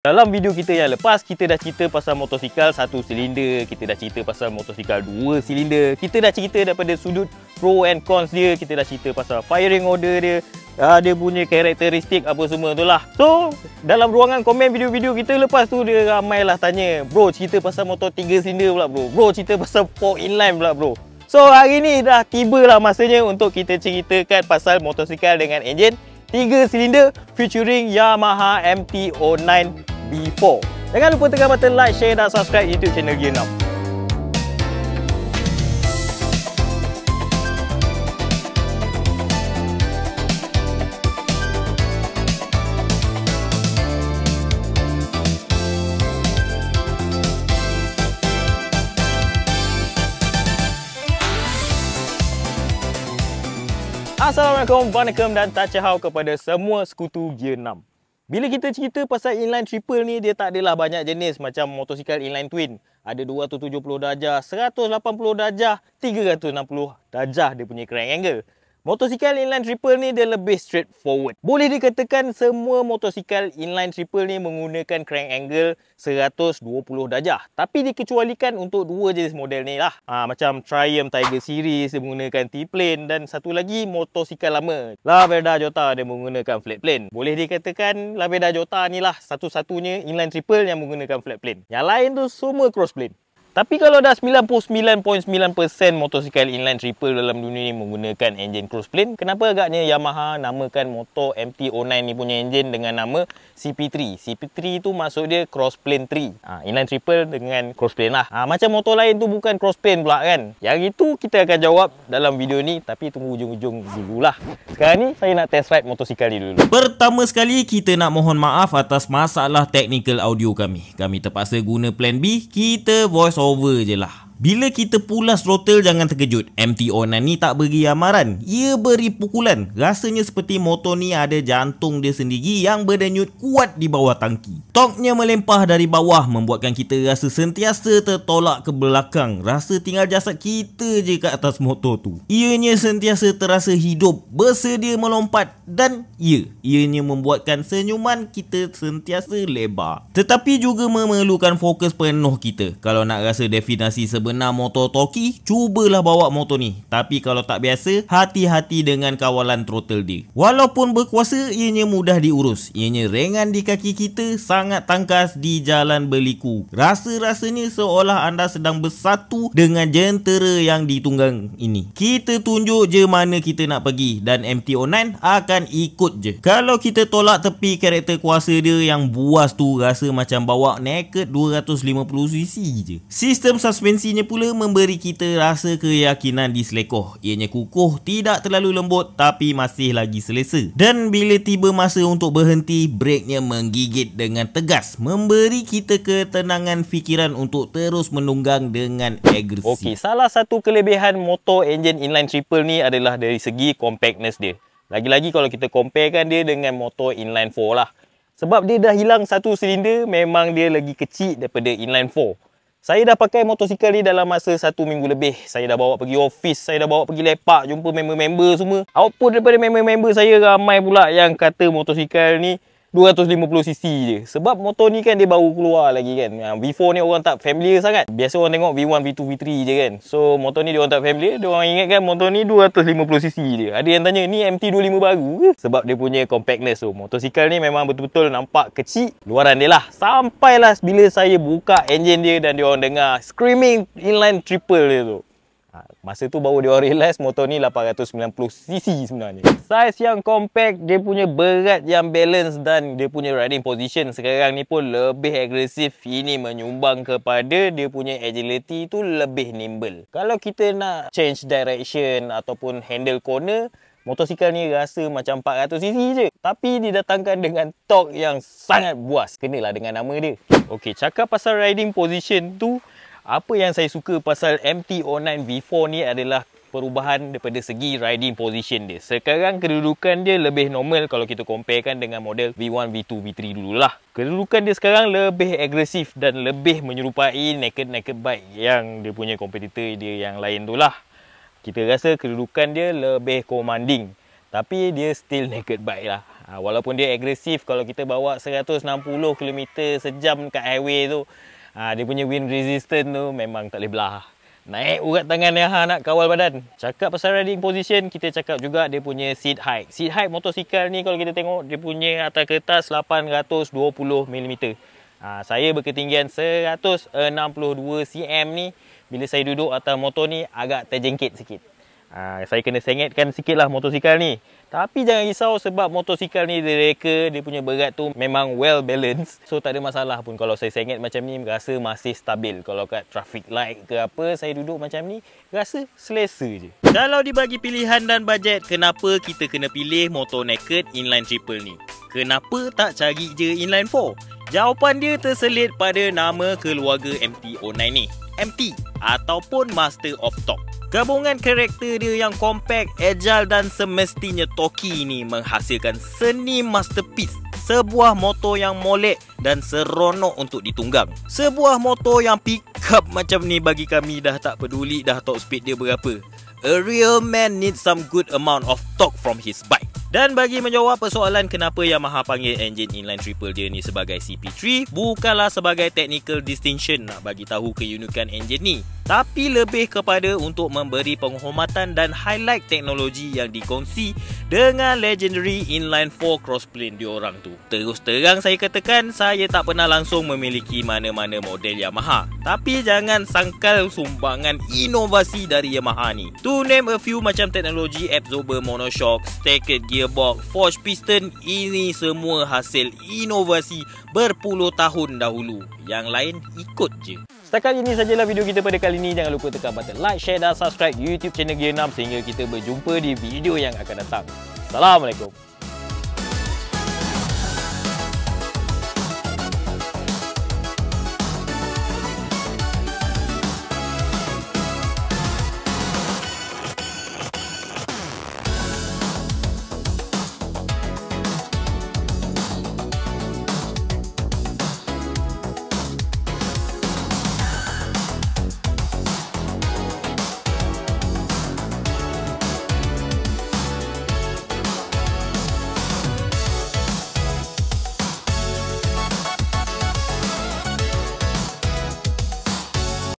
Dalam video kita yang lepas, kita dah cerita pasal motosikal 1 silinder, kita dah cerita pasal motosikal 2 silinder, kita dah cerita daripada sudut pro and cons dia, kita dah cerita pasal firing order dia, dia punya karakteristik apa semua tu lah. So, dalam ruangan komen video-video kita lepas tu, dia ramai lah tanya, bro cerita pasal motor 3 silinder pula bro, bro cerita pasal 4 inline pula bro. So, hari ni dah tiba lah masanya untuk kita ceritakan pasal motosikal dengan enjin 3 silinder featuring Yamaha MT-09 B4. Jangan lupa tekan button like, share dan subscribe YouTube channel Gear 6. Assalamualaikum, waalaikum dan tachahau kepada semua sekutu Gear 6. Bila kita cerita pasal inline triple ni, dia tak adalah banyak jenis macam motosikal inline twin. Ada 270 darjah, 180 darjah, 360 darjah dia punya crank angle. Motosikal inline triple ni dia lebih straightforward. Boleh dikatakan semua motosikal inline triple ni menggunakan crank angle 120 darjah. Tapi dikecualikan untuk 2 jenis model ni lah. Macam Triumph Tiger Series dia menggunakan T-plane, dan satu lagi motosikal lama Laverda Jota dia menggunakan flat plane. Boleh dikatakan Laverda Jota ni lah satu-satunya inline triple yang menggunakan flat plane. Yang lain tu semua cross plane. Tapi kalau dah 99.9% motosikal inline triple dalam dunia ni menggunakan enjin crossplane, kenapa agaknya Yamaha namakan motor MT-09 ni punya enjin dengan nama CP3? CP3 tu maksud dia crossplane 3. Inline triple dengan crossplane lah. Macam motor lain tu bukan crossplane pula kan? Yang itu kita akan jawab dalam video ni, tapi tunggu ujung-ujung dululah. Sekarang ni saya nak test ride motosikal ni dulu. Pertama sekali kita nak mohon maaf atas masalah teknikal audio kami. Kami terpaksa guna plan B, kita voice over je lah. Bila kita pulas throttle, jangan terkejut. MT-09 ni tak beri amaran, ia beri pukulan. Rasanya seperti motor ni ada jantung dia sendiri yang berdenyut kuat di bawah tangki. Torque-nya melempah dari bawah membuatkan kita rasa sentiasa tertolak ke belakang. Rasa tinggal jasad kita je kat atas motor tu. Ianya sentiasa terasa hidup, bersedia melompat, dan ianya membuatkan senyuman kita sentiasa lebar. Tetapi juga memerlukan fokus penuh kita. Kalau nak rasa definisi sebenar motor torki, cubalah bawa motor ni. Tapi kalau tak biasa, hati-hati dengan kawalan throttle dia. Walaupun berkuasa, ianya mudah diurus. Ianya ringan di kaki kita, sangat tangkas di jalan berliku. Rasa-rasanya seolah anda sedang bersatu dengan jentera yang ditunggang ini. Kita tunjuk je mana kita nak pergi, dan MT-09 akan ikut je. Kalau kita tolak tepi karakter kuasa dia yang buas tu, rasa macam bawa naked 250cc je. Sistem suspensinya pula memberi kita rasa keyakinan di selekoh. Ianya kukuh, tidak terlalu lembut, tapi masih lagi selesa. Dan bila tiba masa untuk berhenti, brake-nya menggigit dengan tegas, memberi kita ketenangan fikiran untuk terus menunggang dengan agresif. Okey, salah satu kelebihan motor enjin inline triple ni adalah dari segi compactness dia. Lagi-lagi kalau kita comparekan dia dengan motor inline 4 lah. Sebab dia dah hilang 1 silinder, memang dia lagi kecil daripada inline 4. Saya dah pakai motosikal ni dalam masa 1 minggu lebih. Saya dah bawa pergi office, saya dah bawa pergi lepak, jumpa member-member semua. Output daripada member-member saya ramai pula yang kata motosikal ni 250cc je. Sebab motor ni kan dia baru keluar lagi kan. V4 ni orang tak familiar sangat. Biasa orang tengok V1, V2, V3 je kan. So motor ni dia orang tak familiar. Dia orang ingat kan motor ni 250cc je. Ada yang tanya ni MT-25 baru ke? Sebab dia punya compactness tu. Motosikal ni memang betul-betul nampak kecil luaran dia lah. Sampailah bila saya buka enjin dia dan dia orang dengar screaming inline triple dia tu. Masa tu baru dia orang realise motor ni 890cc sebenarnya. Saiz yang compact, dia punya berat yang balance, dan dia punya riding position sekarang ni pun lebih agresif. Ini menyumbang kepada dia punya agility tu lebih nimble. Kalau kita nak change direction ataupun handle corner, motosikal ni rasa macam 400cc je. Tapi didatangkan dengan torque yang sangat buas. Kenalah dengan nama dia. Okey, cakap pasal riding position tu, apa yang saya suka pasal MT-09 V4 ni adalah perubahan daripada segi riding position dia. Sekarang kedudukan dia lebih normal kalau kita comparekan dengan model V1, V2, V3 dululah. Kedudukan dia sekarang lebih agresif dan lebih menyerupai naked bike yang dia punya kompetitor dia yang lain tu lah. Kita rasa kedudukan dia lebih commanding. Tapi dia still naked bike lah. Walaupun dia agresif, kalau kita bawa 160 km sejam kat highway tu, dia punya wind resistance tu memang tak boleh belah. Naik urat tangan yang nak kawal badan. Cakap pasal riding position, kita cakap juga dia punya seat height. Seat height motosikal ni kalau kita tengok, dia punya atas kertas 820 mm. Saya berketinggian 162 cm ni. Bila saya duduk atas motor ni, agak terjengkit sikit. Saya kena sengetkan sikit lah motosikal ni. Tapi jangan risau sebab motosikal ni dia reka, dia punya berat tu memang well balanced. So tak ada masalah pun kalau saya senget macam ni, rasa masih stabil. Kalau kat traffic light ke apa, saya duduk macam ni, rasa selesa je. Kalau dibagi pilihan dan bajet, kenapa kita kena pilih motor naked inline triple ni? Kenapa tak cari je inline 4? Jawapan dia terselit pada nama keluarga MT-09 ni. MT ataupun Master of Torque. Gabungan karakter dia yang compact, agile dan semestinya torquey ni menghasilkan seni masterpiece. Sebuah motor yang molek dan seronok untuk ditunggang. Sebuah motor yang pick up macam ni bagi kami dah tak peduli dah top speed dia berapa. A real man needs some good amount of torque from his bike. Dan bagi menjawab persoalan kenapa Yamaha panggil enjin inline triple dia ni sebagai CP3, bukanlah sebagai technical distinction nak bagi tahu keunikan enjin ni, tapi lebih kepada untuk memberi penghormatan dan highlight teknologi yang dikongsi dengan legendary inline 4 crossplane diorang tu. Terus terang saya katakan, saya tak pernah langsung memiliki mana-mana model Yamaha, tapi jangan sangkal sumbangan inovasi dari Yamaha ni. To name a few macam teknologi absorber monoshock, staggered gearbox, forged piston, ini semua hasil inovasi berpuluh tahun dahulu. Yang lain ikut je. Setakat ini sajalah video kita pada kali ini. Jangan lupa tekan button like, share dan subscribe YouTube channel Gear 6 sehingga kita berjumpa di video yang akan datang. Assalamualaikum.